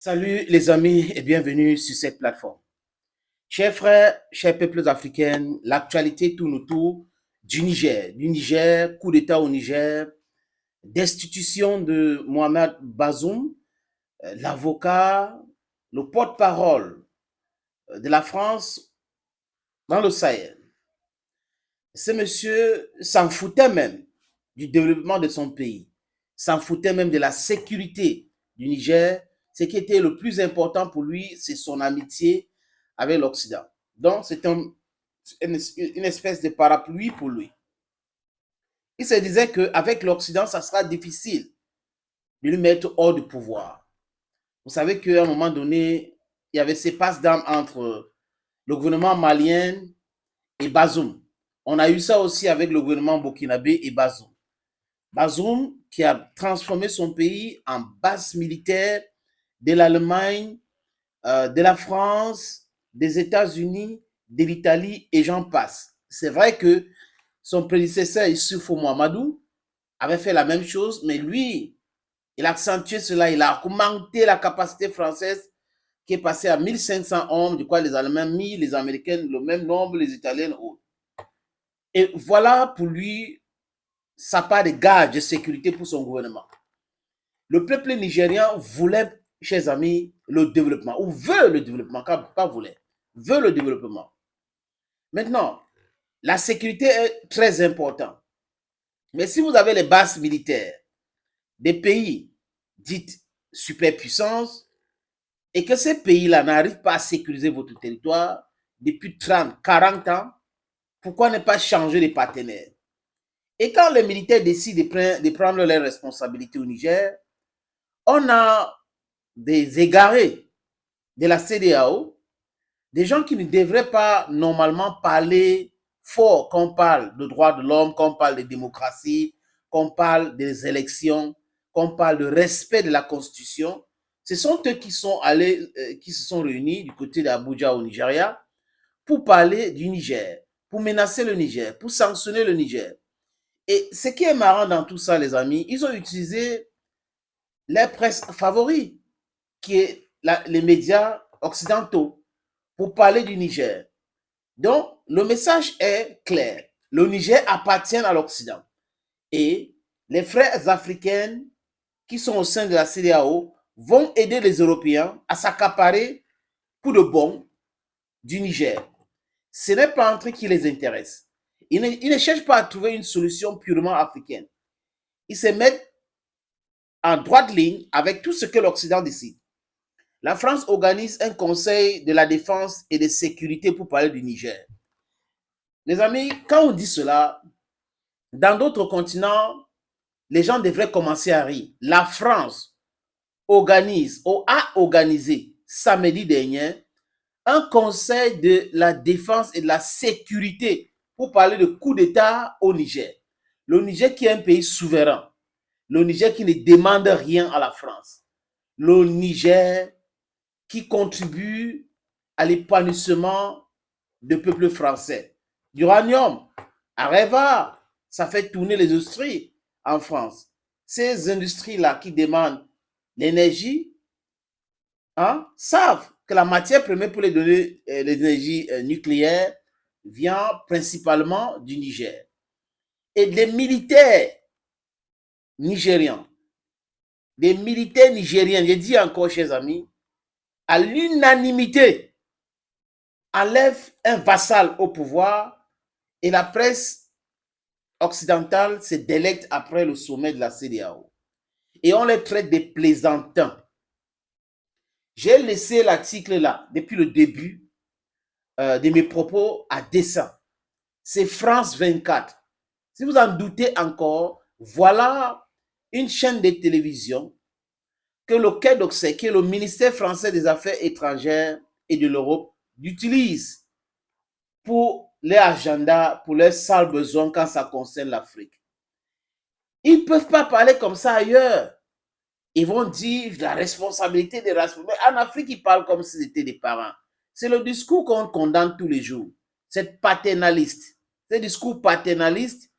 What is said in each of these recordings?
Salut les amis et bienvenue sur cette plateforme. Chers frères, chers peuples africains, l'actualité tourne autour du Niger. Coup d'État au Niger, destitution de Mohamed Bazoum, l'avocat, le porte-parole de la France dans le Sahel. Ce monsieur s'en foutait même du développement de son pays, s'en foutait même de la sécurité du Niger. Ce qui était le plus important pour lui, c'est son amitié avec l'Occident. Donc, c'est une espèce de parapluie pour lui. Il se disait qu'avec l'Occident, ça sera difficile de lui mettre hors du pouvoir. Vous savez qu'à un moment donné, il y avait ces passes d'armes entre le gouvernement malien et Bazoum. On a eu ça aussi avec le gouvernement burkinabé et Bazoum. Bazoum qui a transformé son pays en base militaire de l'Allemagne, de la France, des États-Unis, de l'Italie et j'en passe. C'est vrai que son prédécesseur Issoufou Mahamadou avait fait la même chose, mais lui, il a accentué cela, il a augmenté la capacité française qui est passée à 1500 hommes, du quoi les Allemands mis, les Américains le même nombre, les Italiens autres. Et voilà pour lui sa part de gage de sécurité pour son gouvernement. Le peuple nigérien voulait, chers amis, le développement, ou veut le développement, pas voulait, veut le développement. Maintenant, la sécurité est très importante. Mais si vous avez les bases militaires des pays dites superpuissances et que ces pays-là n'arrivent pas à sécuriser votre territoire depuis 30, 40 ans, pourquoi ne pas changer de partenaire? Et quand les militaires décident de prendre leurs responsabilités au Niger, on a des égarés de la CEDEAO, des gens qui ne devraient pas normalement parler fort quand on parle de droits de l'homme, quand on parle de démocratie, quand on parle des élections, quand on parle de respect de la Constitution. Ce sont eux qui sont allés, qui se sont réunis du côté d'Abuja au Nigeria pour parler du Niger, pour menacer le Niger, pour sanctionner le Niger. Et ce qui est marrant dans tout ça, les amis, ils ont utilisé les presses favoris, qui est les médias occidentaux, pour parler du Niger. Donc, le message est clair. Le Niger appartient à l'Occident. Et les frères africains qui sont au sein de la CEDEAO vont aider les Européens à s'accaparer pour de bon du Niger. Ce n'est pas un truc qui les intéresse. Ils ne cherchent pas à trouver une solution purement africaine. Ils se mettent en droite ligne avec tout ce que l'Occident décide. La France organise un conseil de la défense et de sécurité pour parler du Niger. Les amis, quand on dit cela, dans d'autres continents, les gens devraient commencer à rire. La France organise ou a organisé samedi dernier un conseil de la défense et de la sécurité pour parler de coup d'État au Niger. Le Niger qui est un pays souverain. Le Niger qui ne demande rien à la France. Le Niger qui contribue à l'épanouissement du peuple français. D'uranium, Areva, ça fait tourner les industries en France. Ces industries-là qui demandent l'énergie savent que la matière première pour les donner l'énergie nucléaire vient principalement du Niger. Et les militaires nigériens, je dis encore, chers amis, à l'unanimité, enlève un vassal au pouvoir et la presse occidentale se délecte après le sommet de la CEDEAO. Et on les traite de plaisantins. J'ai laissé l'article là depuis le début de mes propos à dessein. C'est France 24. Si vous en doutez encore, voilà une chaîne de télévision que le Quai d'Orsay, qui est le ministère français des Affaires étrangères et de l'Europe, utilise pour leur agenda, pour leurs sales besoins quand ça concerne l'Afrique. Ils ne peuvent pas parler comme ça ailleurs. Ils vont dire la responsabilité des races. En Afrique, ils parlent comme si c'était des parents. C'est le discours qu'on condamne tous les jours. C'est paternaliste. C'est le discours paternaliste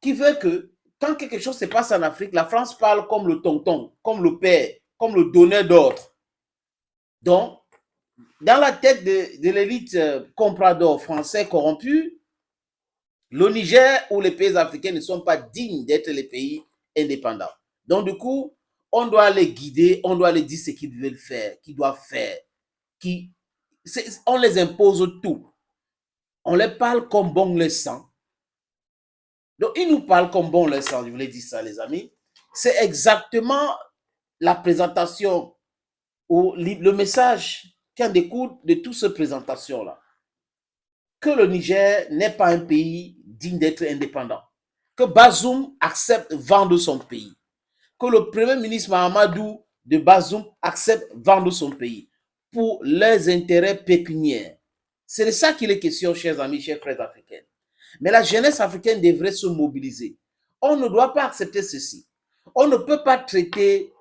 qui veut que quand quelque chose se passe en Afrique, la France parle comme le tonton, comme le père, comme le donneur d'ordre. Donc, dans la tête de l'élite comprador français corrompu, le Niger ou les pays africains ne sont pas dignes d'être les pays indépendants. Donc, du coup, on doit les guider, on doit les dire ce qu'ils veulent faire, qu'ils doivent faire. Qui, on les impose tout. On les parle comme bon le sang. Donc, ils nous parlent comme bon le sang. Je voulais dire ça, les amis. C'est exactement la présentation ou le message qui en découle de toute cette présentation-là. Que le Niger n'est pas un pays digne d'être indépendant. Que Bazoum accepte vendre son pays. Que le premier ministre Mahamadou de Bazoum accepte vendre son pays pour leurs intérêts pécuniaires. C'est de ça qu'il est question, chers amis, chers frères africains. Mais la jeunesse africaine devrait se mobiliser. On ne doit pas accepter ceci. On ne peut pas traiter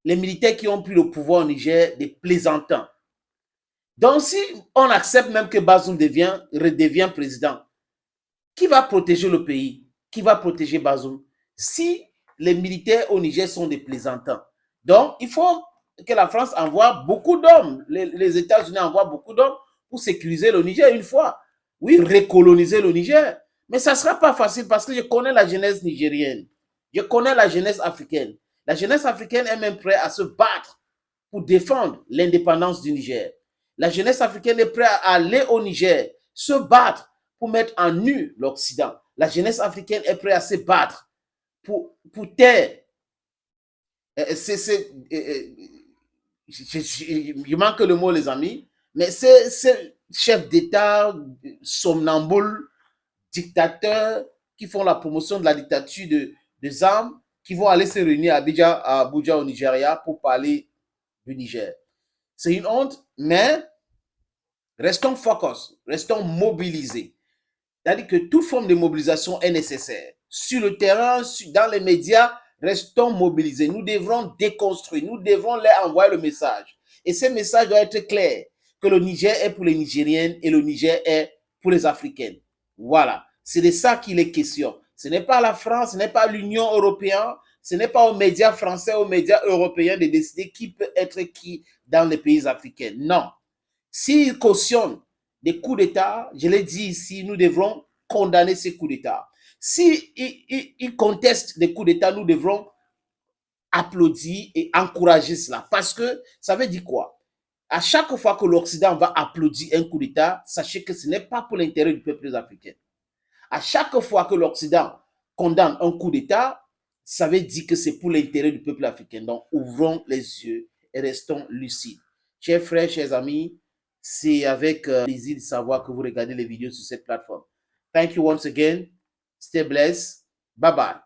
les militaires qui ont pris le pouvoir au Niger des plaisantins. Donc, si on accepte même que Bazoum redevient président, qui va protéger le pays? Qui va protéger Bazoum? Si les militaires au Niger sont des plaisantins. Donc, il faut que la France envoie beaucoup d'hommes. Les États-Unis envoient beaucoup d'hommes pour sécuriser le Niger une fois. Oui, recoloniser le Niger. Mais ça ne sera pas facile parce que je connais la jeunesse nigérienne. Je connais la jeunesse africaine. La jeunesse africaine est même prête à se battre pour défendre l'indépendance du Niger. La jeunesse africaine est prête à aller au Niger, se battre pour mettre en nu l'Occident. La jeunesse africaine est prête à se battre pour taire. Je manque le mot, les amis, mais ces chefs d'État somnambules, dictateurs, qui font la promotion de la dictature des armes, qui vont aller se réunir à Abuja au Nigeria pour parler du Niger. C'est une honte, mais restons focus, restons mobilisés. C'est-à-dire que toute forme de mobilisation est nécessaire. Sur le terrain, dans les médias, restons mobilisés. Nous devrons déconstruire, nous devrons leur envoyer le message. Et ce message doit être clair, que le Niger est pour les Nigériennes et le Niger est pour les Africaines. Voilà, c'est de ça qu'il est question. Ce n'est pas la France, ce n'est pas l'Union européenne, ce n'est pas aux médias français, aux médias européens de décider qui peut être qui dans les pays africains. Non. S'ils cautionnent des coups d'État, je l'ai dit ici, nous devrons condamner ces coups d'État. S'ils contestent des coups d'État, nous devrons applaudir et encourager cela. Parce que ça veut dire quoi? À chaque fois que l'Occident va applaudir un coup d'État, sachez que ce n'est pas pour l'intérêt du peuple africain. À chaque fois que l'Occident condamne un coup d'État, ça veut dire que c'est pour l'intérêt du peuple africain. Donc, ouvrons les yeux et restons lucides. Chers frères, chers amis, c'est avec plaisir de savoir que vous regardez les vidéos sur cette plateforme. Thank you once again. Stay blessed. Bye bye.